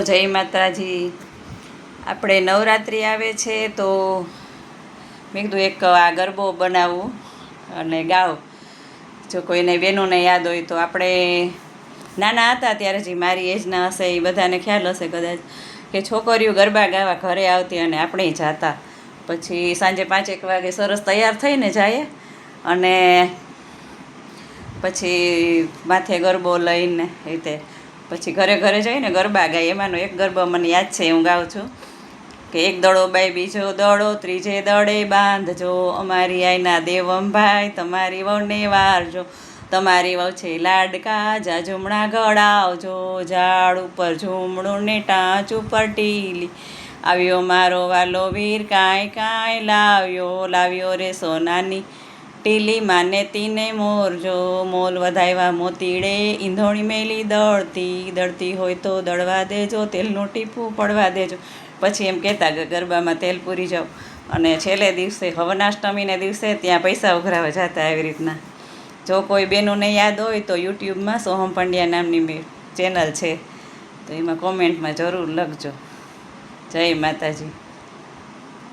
જય માતાજી। આપણે નવરાત્રિ આવે છે તો મેં કીધું એક આ ગરબો બનાવવું અને ગાઉં। જો કોઈને બહેનોને યાદ હોય તો આપણે નાના હતા ત્યારે જે મારી એજના હશે એ બધાને ખ્યાલ હશે કદાચ કે છોકરીઓ ગરબા ગાવા ઘરે આવતી અને આપણે જાતા। પછી સાંજે 5-1 વાગે સરસ તૈયાર થઈને જઈએ અને પછી માથે ગરબો લઈને રીતે પછી ઘરે ઘરે જઈને ગરબા ગાય। એમાંનો એક ગરબો મને યાદ છે, હું ગાઉં છું કે એક દડો બાઈ બીજો દડો ત્રીજે દડે બાંધજો, અમારી આઈના દેવમભાઈ તમારી વહુને વારજો, તમારી વહુ છે લાડકા જાજુમણા ગળાવજો, ઝાડ ઉપર ઝૂમડું ને ટાંચ ઉપર ટીલી, આવ્યો મારો વાલો વીર કાંઈ કાંઈ લાવ્યો રે સોનાની ટીલી, માને તીને મોરજો, મોલ વધાવ્યા મોતીડે, ઈંધોણી મેલી દળતી હોય તો દળવા દેજો, તેલનું ટીપું પડવા દેજો। પછી એમ કહેતા ગરબામાં તેલ પૂરી જાઓ અને છેલ્લે દિવસે હવનાષ્ટમીને દિવસે ત્યાં પૈસા ઉઘરાવા જતા। એવી રીતના જો કોઈ બહેનોને યાદ હોય તો યુટ્યુબમાં સોહમ પંડ્યા નામની ચેનલ છે, તો એમાં કોમેન્ટમાં જરૂર લખજો। જય માતાજી।